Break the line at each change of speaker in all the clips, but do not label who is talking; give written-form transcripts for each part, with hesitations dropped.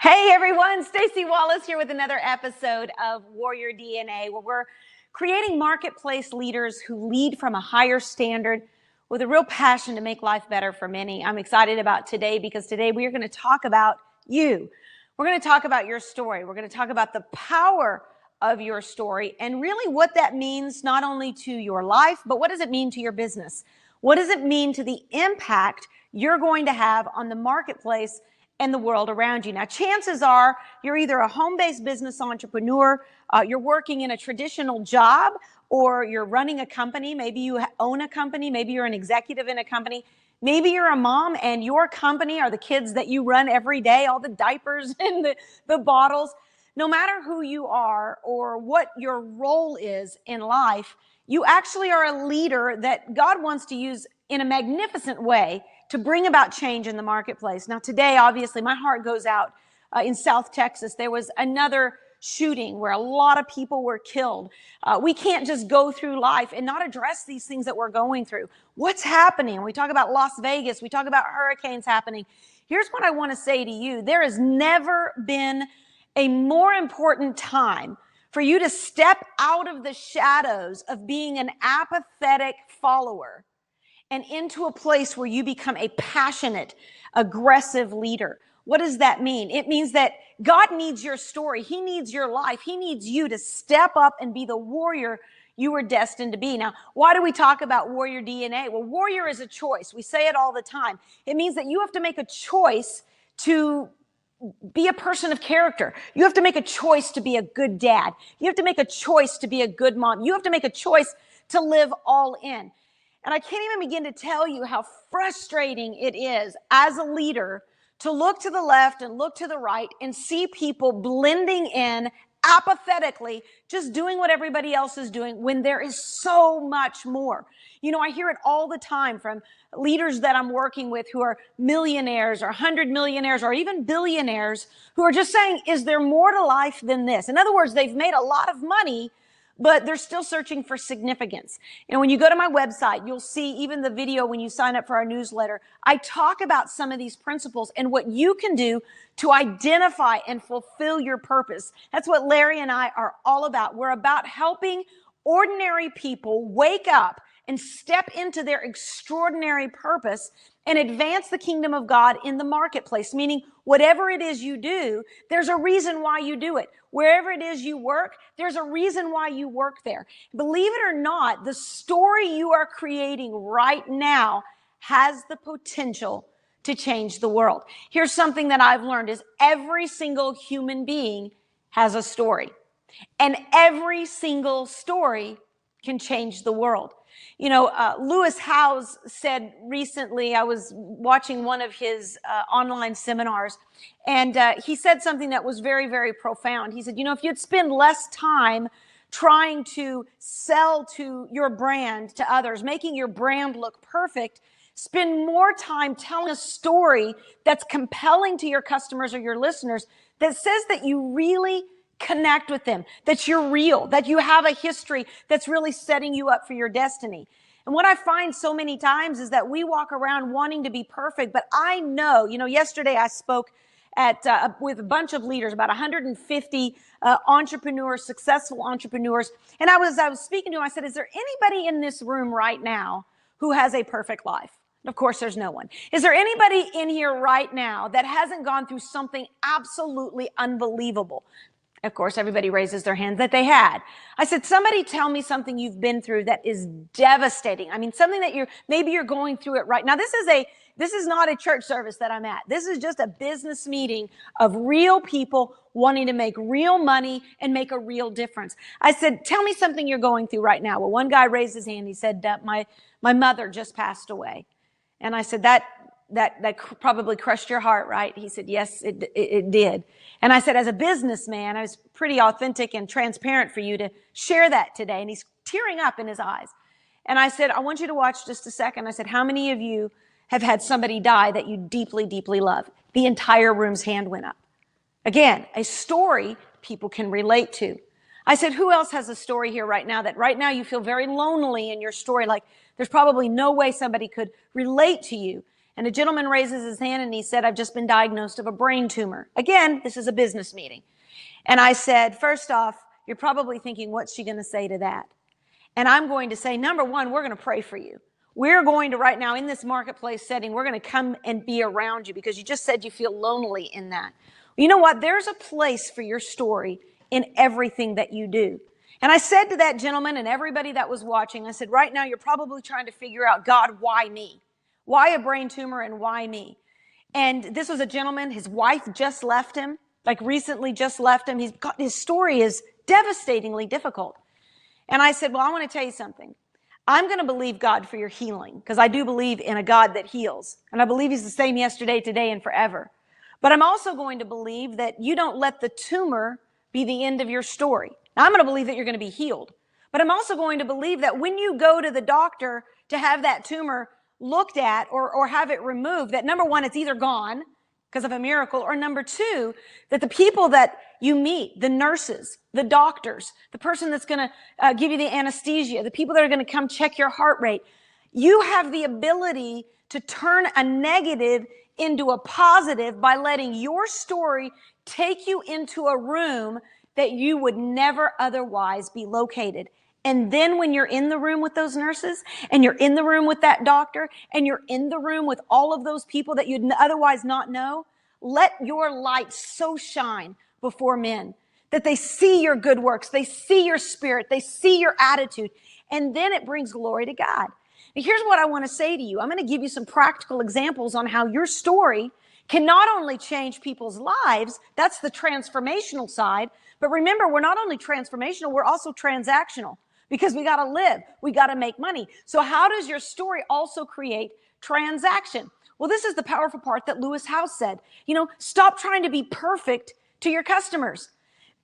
Hey everyone, Staci Wallace here with another episode of Warrior DNA, where we're creating marketplace leaders who lead from a higher standard with a real passion to make life better for many. I'm excited about today because today we are going to talk about you. We're going to talk about your story. We're going to talk about the power of your story and really what that means not only to your life, but what does it mean to your business? What does it mean to the impact you're going to have on the marketplace and the world around you? Now, chances are you're either a home-based business entrepreneur, you're working in a traditional job, or you're running a company. Maybe you own a company. Maybe you're an executive in a company. Maybe you're a mom and your company are the kids that you run every day, all the diapers and the bottles. No matter who you are or what your role is in life, you actually are a leader that God wants to use in a magnificent way to bring about change in the marketplace. Now today, obviously, my heart goes out in South Texas. There was another shooting where a lot of people were killed. We can't just go through life and not address these things that we're going through. What's happening? We talk about Las Vegas. We talk about hurricanes happening. Here's what I want to say to you. There has never been a more important time for you to step out of the shadows of being an apathetic follower and into a place where you become a passionate, aggressive leader. What does that mean? It means that God needs your story. He needs your life. He needs you to step up and be the warrior you were destined to be. Now, why do we talk about warrior DNA? Well, warrior is a choice. We say it all the time. It means that you have to make a choice to be a person of character. You have to make a choice to be a good dad. You have to make a choice to be a good mom. You have to make a choice to live all in. And I can't even begin to tell you how frustrating it is as a leader to look to the left and look to the right and see people blending in apathetically, just doing what everybody else is doing when there is so much more. You know, I hear it all the time from leaders that I'm working with who are millionaires or 100 millionaires or even billionaires who are just saying, is there more to life than this? In other words, they've made a lot of money, but they're still searching for significance. And when you go to my website, you'll see even the video when you sign up for our newsletter. I talk about some of these principles and what you can do to identify and fulfill your purpose. That's what Larry and I are all about. We're about helping ordinary people wake up and step into their extraordinary purpose and advance the kingdom of God in the marketplace, meaning whatever it is you do, there's a reason why you do it. Wherever it is you work, there's a reason why you work there. Believe it or not, the story you are creating right now has the potential to change the world. Here's something that I've learned is every single human being has a story. And every single story can change the world. You know, Lewis Howes said recently, I was watching one of his online seminars, and he said something that was very, very profound. He said, you know, if you'd spend less time trying to sell to your brand to others, making your brand look perfect, spend more time telling a story that's compelling to your customers or your listeners that says that you really connect with them, that you're real, that you have a history that's really setting you up for your destiny. And what I find so many times is that we walk around wanting to be perfect, but I know, you know, yesterday I spoke with a bunch of leaders, about 150 entrepreneurs, successful entrepreneurs, and I was speaking to them. I said, is there anybody in this room right now who has a perfect life? Of course, there's no one. Is there anybody in here right now that hasn't gone through something absolutely unbelievable? Of course, everybody raises their hand that they had. I said, somebody tell me something you've been through that is devastating. I mean, something that maybe you're going through it right now. This is not a church service that I'm at. This is just a business meeting of real people wanting to make real money and make a real difference. I said, tell me something you're going through right now. Well, one guy raised his hand. He said, my mother just passed away. And I said, that probably crushed your heart, right? He said, yes, it did. And I said, as a businessman, I was pretty authentic and transparent for you to share that today. And he's tearing up in his eyes. And I said, I want you to watch just a second. I said, how many of you have had somebody die that you deeply, deeply love? The entire room's hand went up. Again, a story people can relate to. I said, who else has a story here right now that right now you feel very lonely in your story, like there's probably no way somebody could relate to you? And a gentleman raises his hand and he said, I've just been diagnosed of a brain tumor. Again, this is a business meeting. And I said, first off, you're probably thinking, what's she going to say to that? And I'm going to say, number one, we're going to pray for you. We're going to right now in this marketplace setting, we're going to come and be around you because you just said you feel lonely in that. You know what? There's a place for your story in everything that you do. And I said to that gentleman and everybody that was watching, I said, right now you're probably trying to figure out, God, why me? Why a brain tumor and why me? And this was a gentleman, his wife just left him, like recently just left him. His story is devastatingly difficult. And I said, well, I want to tell you something. I'm going to believe God for your healing because I do believe in a God that heals. And I believe he's the same yesterday, today, and forever. But I'm also going to believe that you don't let the tumor be the end of your story. Now, I'm going to believe that you're going to be healed. But I'm also going to believe that when you go to the doctor to have that tumor looked at or have it removed, that number one, it's either gone because of a miracle, or number two, that the people that you meet, the nurses, the doctors, the person that's going to give you the anesthesia, the people that are going to come check your heart rate, you have the ability to turn a negative into a positive by letting your story take you into a room that you would never otherwise be located. And then when you're in the room with those nurses and you're in the room with that doctor and you're in the room with all of those people that you'd otherwise not know, let your light so shine before men that they see your good works, they see your spirit, they see your attitude, and then it brings glory to God. And here's what I want to say to you. I'm going to give you some practical examples on how your story can not only change people's lives, that's the transformational side, but remember, we're not only transformational, we're also transactional because we got to live, we got to make money. So how does your story also create transaction? Well, this is the powerful part that Lewis Howes said. Stop trying to be perfect to your customers.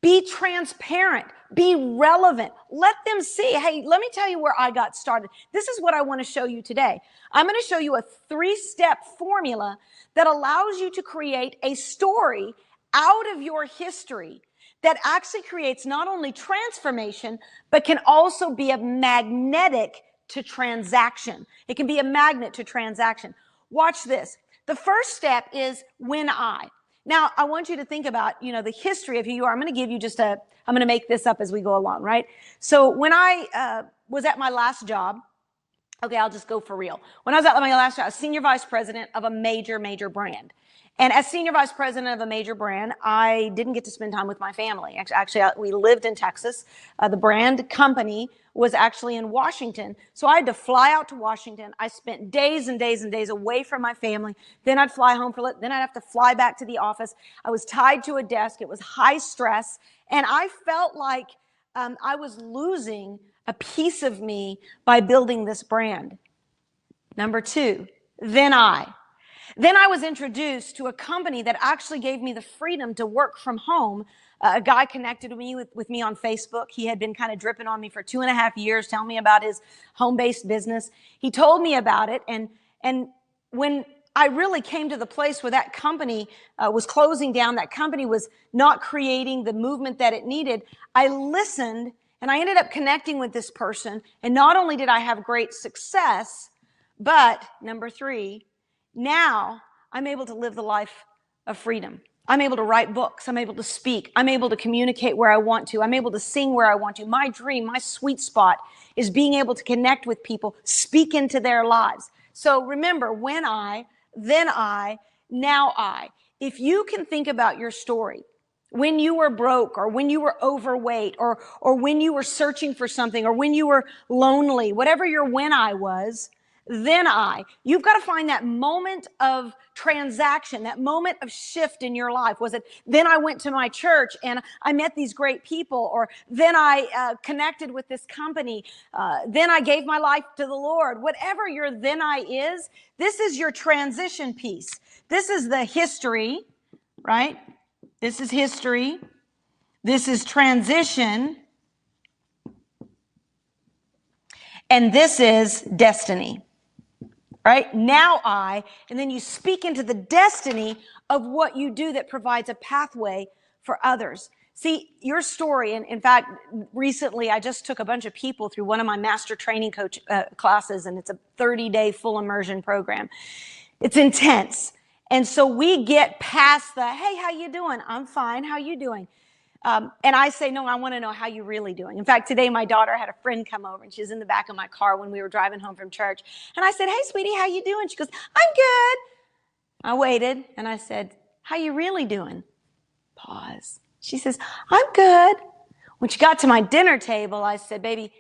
Be transparent, be relevant. Let them see, hey, let me tell you where I got started. This is what I want to show you today. I'm going to show you a 3-step formula that allows you to create a story out of your history that actually creates not only transformation, but can also be a magnetic to transaction. It can be a magnet to transaction. Watch this. The first step is when I. Now, I want you to think about, the history of who you are. I'm going to give you I'm going to make this up as we go along, right? So when I was at my last job, okay, I'll just go for real. When I was at my last job, I was senior vice president of a major, major brand. And as senior vice president of a major brand, I didn't get to spend time with my family. Actually, we lived in Texas. The brand company was actually in Washington. So I had to fly out to Washington. I spent days and days and days away from my family. Then I'd fly home then I'd have to fly back to the office. I was tied to a desk. It was high stress. And I felt like I was losing a piece of me by building this brand. Number two, then I was introduced to a company that actually gave me the freedom to work from home. A guy connected with me on Facebook. He had been kind of dripping on me for 2.5 years, telling me about his home-based business. He told me about it, and when I really came to the place where that company was closing down, that company was not creating the movement that it needed, I listened, and I ended up connecting with this person, and not only did I have great success, but number three, now I'm able to live the life of freedom. I'm able to write books. I'm able to speak. I'm able to communicate where I want to. I'm able to sing where I want to. My dream, my sweet spot is being able to connect with people, speak into their lives. So remember, when I, then I, now I. If you can think about your story, when you were broke or when you were overweight or when you were searching for something or when you were lonely, whatever your when I was, then I. You've got to find that moment of transaction, that moment of shift in your life. Was it, then I went to my church and I met these great people, or then I connected with this company, then I gave my life to the Lord. Whatever your then I is, this is your transition piece. This is the history, right? This is history. This is transition. And this is destiny. Right? Now I, and then you speak into the destiny of what you do that provides a pathway for others. See, your story, and in fact, recently I just took a bunch of people through one of my master training coach classes, and it's a 30-day full immersion program. It's intense. And so we get past the, hey, how you doing? I'm fine. How you doing? And I say, no, I want to know how you really doing. In fact, today my daughter had a friend come over, and she's in the back of my car when we were driving home from church. And I said, hey, sweetie, how you doing? She goes, I'm good. I waited, and I said, how you really doing? Pause. She says, I'm good. When she got to my dinner table, I said, baby,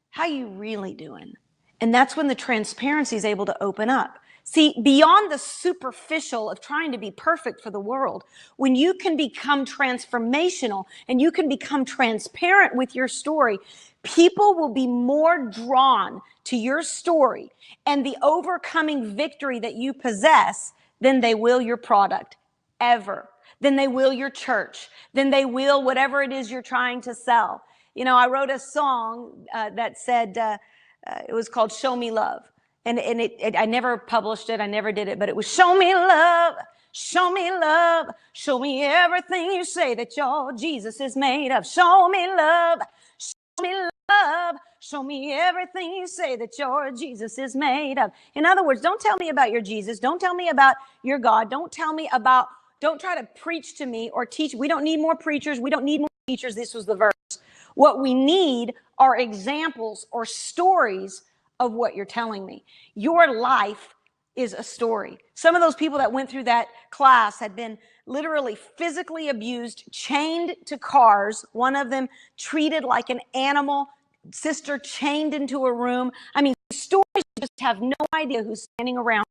how you really doing? And that's when the transparency is able to open up. See, beyond the superficial of trying to be perfect for the world, when you can become transformational and you can become transparent with your story, people will be more drawn to your story and the overcoming victory that you possess than they will your product, ever. Than they will your church, than they will whatever it is you're trying to sell. You know, I wrote a song that said, it was called Show Me Love. And I never published it, I never did it, but it was show me love, show me love, show me everything you say that your Jesus is made of. Show me love, show me love, show me everything you say that your Jesus is made of. In other words, don't tell me about your Jesus, don't tell me about your God, don't try to preach to me or teach. We don't need more preachers. We don't need more teachers. This was the verse. What we need are examples or stories of what you're telling me. Your life is a story. Some of those people that went through that class had been literally physically abused, chained to cars. One of them treated like an animal, sister chained into a room. I mean, stories just have no idea who's standing around.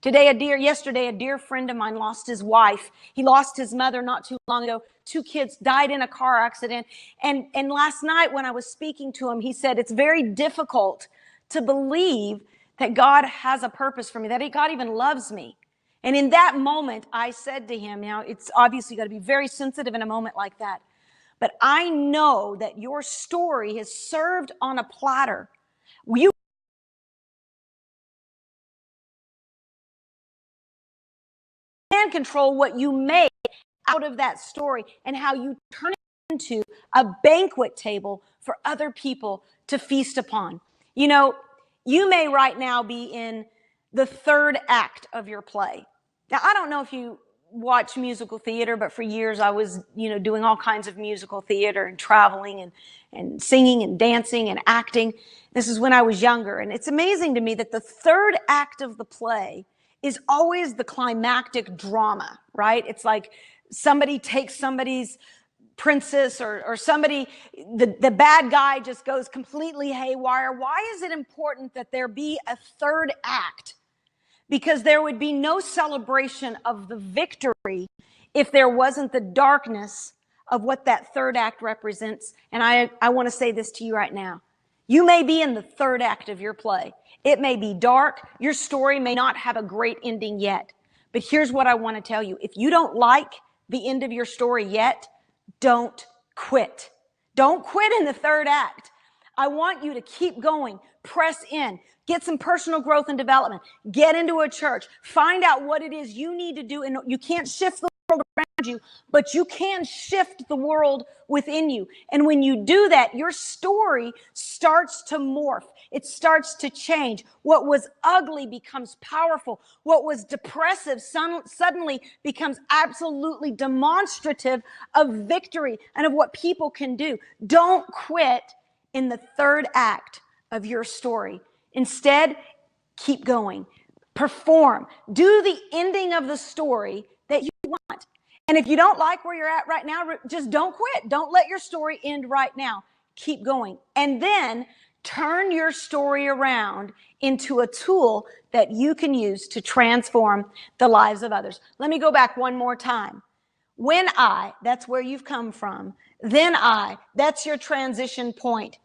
Yesterday, a dear friend of mine lost his wife. He lost his mother not too long ago. 2 kids died in a car accident. And last night when I was speaking to him, he said, it's very difficult to believe that God has a purpose for me, that God even loves me. And in that moment, I said to him, now it's obviously got to be very sensitive in a moment like that. But I know that your story has served on a platter. You can control what you make out of that story and how you turn it into a banquet table for other people to feast upon. You know, you may right now be in the 3rd act of your play. Now, I don't know if you watch musical theater, but for years I was, doing all kinds of musical theater and traveling and singing and dancing and acting. This is when I was younger. And it's amazing to me that the 3rd act of the play is always the climactic drama, right? It's like somebody takes somebody's princess or somebody, the bad guy just goes completely haywire. Why is it important that there be a 3rd act? Because there would be no celebration of the victory if there wasn't the darkness of what that 3rd act represents. And I want to say this to you right now. You may be in the 3rd act of your play. It may be dark. Your story may not have a great ending yet. But here's what I want to tell you. If you don't like the end of your story yet, don't quit. Don't quit in the 3rd act. I want you to keep going, press in, get some personal growth and development, get into a church, find out what it is you need to do. And you can't shift the world around you, but you can shift the world within you. And when you do that, your story starts to morph. It starts to change. What was ugly becomes powerful. What was depressive suddenly becomes absolutely demonstrative of victory and of what people can do. Don't quit in the 3rd act of your story. Instead, keep going. Perform. Do the ending of the story that you want. And if you don't like where you're at right now, just don't quit. Don't let your story end right now. Keep going. And then turn your story around into a tool that you can use to transform the lives of others. Let me go back one more time. When that's where you've come from. Then that's your transition point.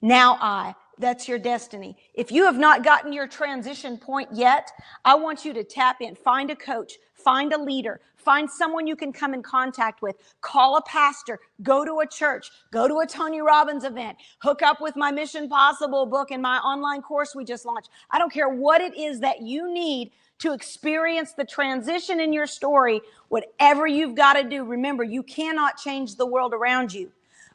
Now that's your destiny. If you have not gotten your transition point yet, I want you to tap in, find a coach, find a leader, find someone you can come in contact with, call a pastor, go to a church, go to a Tony Robbins event, hook up with my Mission Possible book and my online course we just launched. I don't care what it is that you need to experience the transition in your story, whatever you've got to do. Remember, you cannot change the world around you,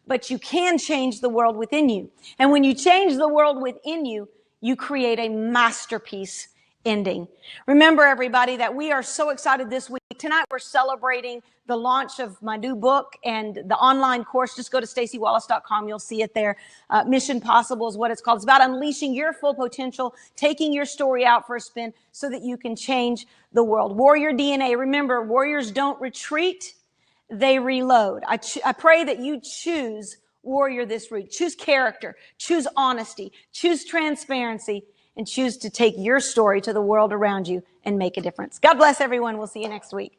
but you can change the world within you. And when you change the world within you, you create a masterpiece ending. Remember, everybody, that we are so excited this week. Tonight, we're celebrating the launch of my new book and the online course. Just go to staciwallace.com. You'll see it there. Mission Possible is what it's called. It's about unleashing your full potential, taking your story out for a spin so that you can change the world. Warrior DNA. Remember, warriors don't retreat. They reload. I pray that you choose warrior this week. Choose character. Choose honesty. Choose transparency. And choose to take your story to the world around you and make a difference. God bless everyone. We'll see you next week.